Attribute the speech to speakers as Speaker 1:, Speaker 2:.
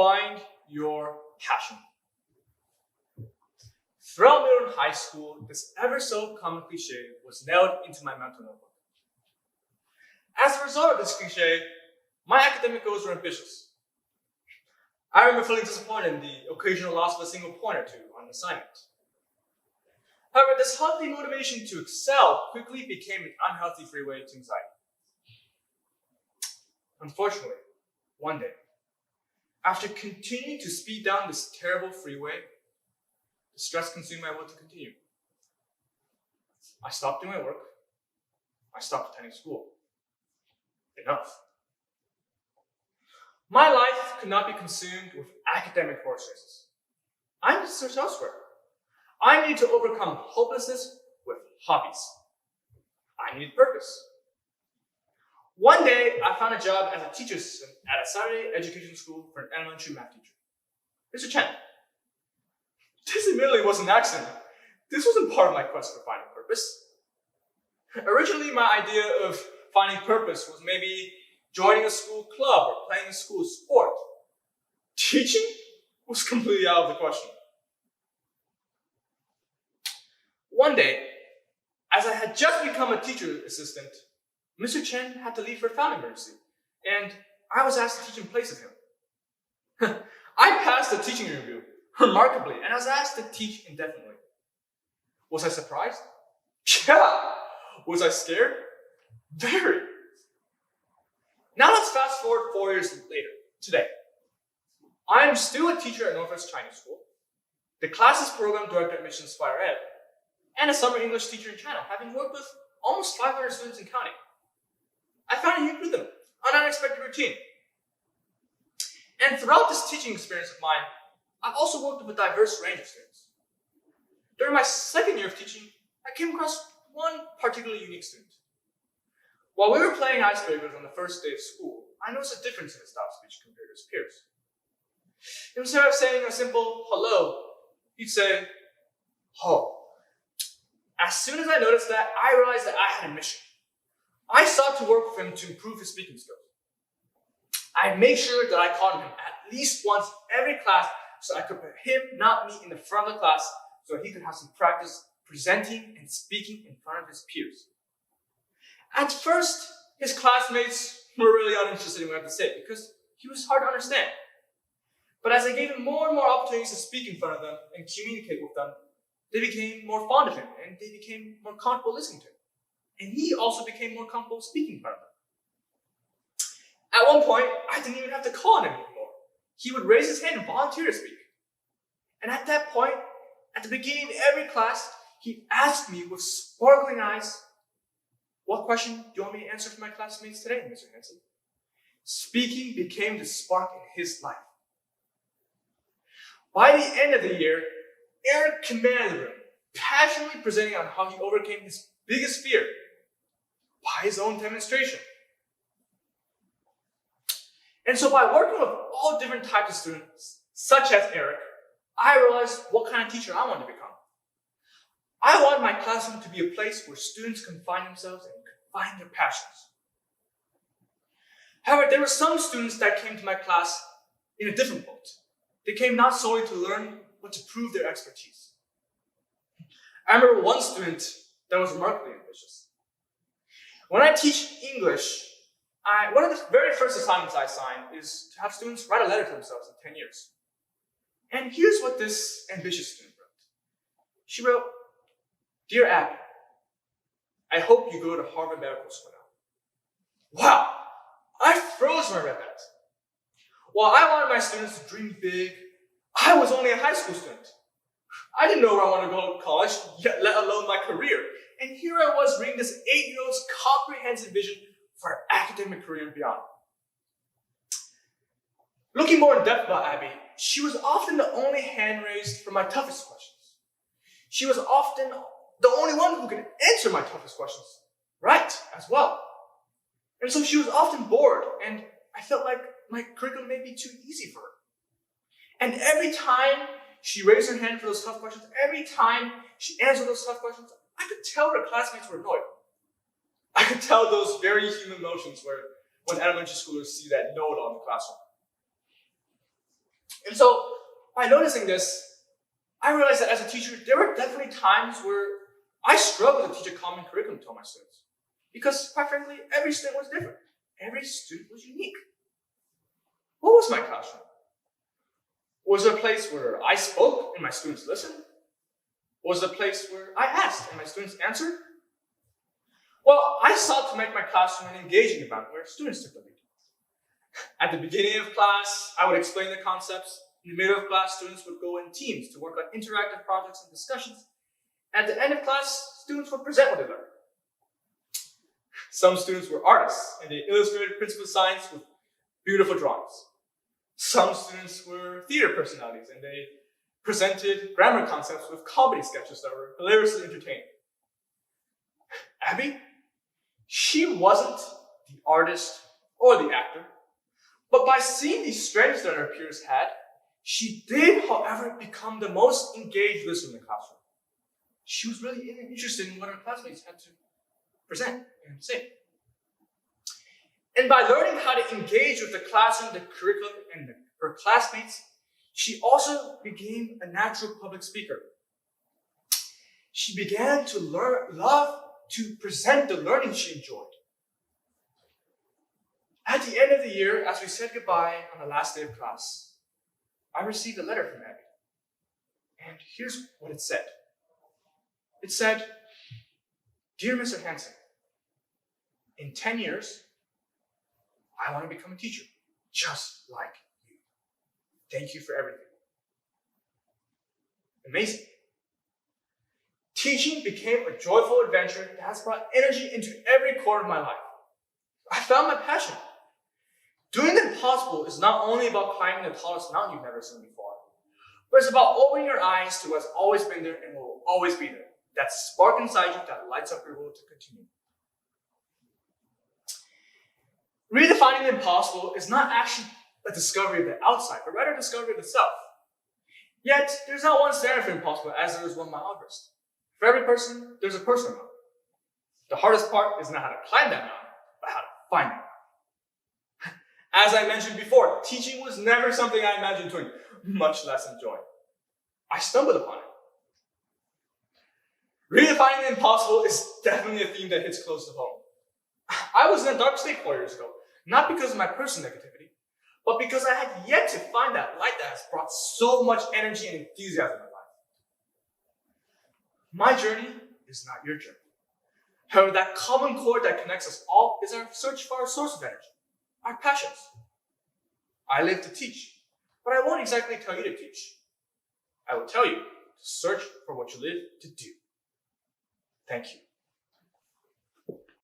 Speaker 1: Find your passion. Throughout middle and high school, this ever so common cliche was nailed into my mental notebook. As a result of this cliche, my academic goals were ambitious. I remember feeling disappointed in the occasional loss of a single point or two on an assignment. However, this healthy motivation to excel quickly became an unhealthy freeway to anxiety. Unfortunately, one day, after continuing to speed down this terrible freeway, the stress consumed my will to continue. I stopped doing my work. I stopped attending school. Enough. My life could not be consumed with academic horse races. I needed to search elsewhere. I needed to overcome hopelessness with hobbies. I needed purpose. One day, I found a job as a teacher assistant at a Saturday education school for an elementary math teacher, Mr. Chen. This admittedly was an accident. This wasn't part of my quest for finding purpose. Originally, my idea of finding purpose was maybe joining a school club or playing a school sport. Teaching was completely out of the question. One day, as I had just become a teacher assistant, Mr. Chen had to leave for a family emergency, and I was asked to teach in place of him. I passed the teaching interview, remarkably, and I was asked to teach indefinitely. Was I surprised? Yeah. Was I scared? Very. Now let's fast forward 4 years later, today. I am still a teacher at Northwest Chinese School, the classes program director at Mission Spire Ed, and a summer English teacher in China, having worked with almost 500 students in counting. I found a new rhythm, an unexpected routine. And throughout this teaching experience of mine, I've also worked with a diverse range of students. During my second year of teaching, I came across one particularly unique student. While we were playing icebreakers on the first day of school, I noticed a difference in his style of speech compared to his peers. Instead of saying a simple hello, he'd say, ho. As soon as I noticed that, I realized that I had a mission. I sought to work with him to improve his speaking skills. I made sure that I called him at least once every class so I could put him, not me, in the front of the class so he could have some practice presenting and speaking in front of his peers. At first, his classmates were really uninterested in what I had to say because he was hard to understand. But as I gave him more and more opportunities to speak in front of them and communicate with them, they became more fond of him and they became more comfortable listening to him. And he also became more comfortable speaking in front of them. At one point, I didn't even have to call on him anymore. He would raise his hand and volunteer to speak. And at that point, at the beginning of every class, he'd ask me with sparkling eyes, "What question do you want me to answer for my classmates today, Mr. Hanson?" Speaking became the spark in his life. By the end of the year, Eric commanded the room, passionately presenting on how he overcame his biggest fear by his own demonstration. And so by working with all different types of students, such as Eric, I realized what kind of teacher I wanted to become. I wanted my classroom to be a place where students can find themselves and could find their passions. However, there were some students that came to my class in a different boat. They came not solely to learn, but to prove their expertise. I remember one student that was remarkably ambitious. When I teach English, one of the very first assignments I assign is to have students write a letter to themselves in 10 years. And here's what this ambitious student wrote. She wrote, "Dear Abby, I hope you go to Harvard Medical School now." Wow, I froze when I read that. While I wanted my students to dream big, I was only a high school student. I didn't know where I wanted to go to college, yet let alone my career. And here I was reading this 8-year-old's comprehensive vision for an academic career and beyond. Looking more in depth about Abby, she was often the only hand raised for my toughest questions. She was often the only one who could answer my toughest questions right as well. And so she was often bored, and I felt like my curriculum may be too easy for her. And every time she raised her hand for those tough questions, every time she answered those tough questions, I could tell her classmates were annoyed. I could tell those very human emotions when elementary schoolers see that know-it-all in the classroom. And so, by noticing this, I realized that as a teacher, there were definitely times where I struggled to teach a common curriculum to my students. Because, quite frankly, every student was different. Every student was unique. What was my classroom? Was it a place where I spoke and my students listened? Was it a place where I asked and my students answered? Well, I sought to make my classroom an engaging environment where students took the lead. At the beginning of class, I would explain the concepts. In the middle of class, students would go in teams to work on interactive projects and discussions. At the end of class, students would present what they learned. Some students were artists, and they illustrated principal science with beautiful drawings. Some students were theater personalities, and they presented grammar concepts with comedy sketches that were hilariously entertaining. Abby, she wasn't the artist or the actor, but by seeing the strengths that her peers had, she did, however, become the most engaged listener in the classroom. She was really interested in what her classmates had to present and say. And by learning how to engage with the classroom, the curriculum, and her classmates, she also became a natural public speaker. She began to love to present the learning she enjoyed. At the end of the year, as we said goodbye on the last day of class, I received a letter from Abby. And here's what it said. It said, "Dear Mr. Hanson, in 10 years, I want to become a teacher, just like you. Thank you for everything." Amazing. Teaching became a joyful adventure that has brought energy into every corner of my life. I found my passion. Doing the impossible is not only about climbing the tallest mountain you've never seen before, but it's about opening your eyes to what's always been there and will always be there. That spark inside you that lights up your will to continue. Redefining the impossible is not actually a discovery of the outside, but rather a discovery of the self. Yet, there's not one standard for impossible as there is one Mount Everest. For every person, there's a personal mountain. The hardest part is not how to climb that mountain, but how to find it. As I mentioned before, teaching was never something I imagined doing, much less enjoying. I stumbled upon it. Redefining the impossible is definitely a theme that hits close to home. I was in a dark state 4 years ago, not because of my personal negativity, but because I had yet to find that light that has brought so much energy and enthusiasm in my life. My journey is not your journey. However, that common cord that connects us all is our search for our source of energy, our passions. I live to teach, but I won't exactly tell you to teach. I will tell you to search for what you live to do. Thank you.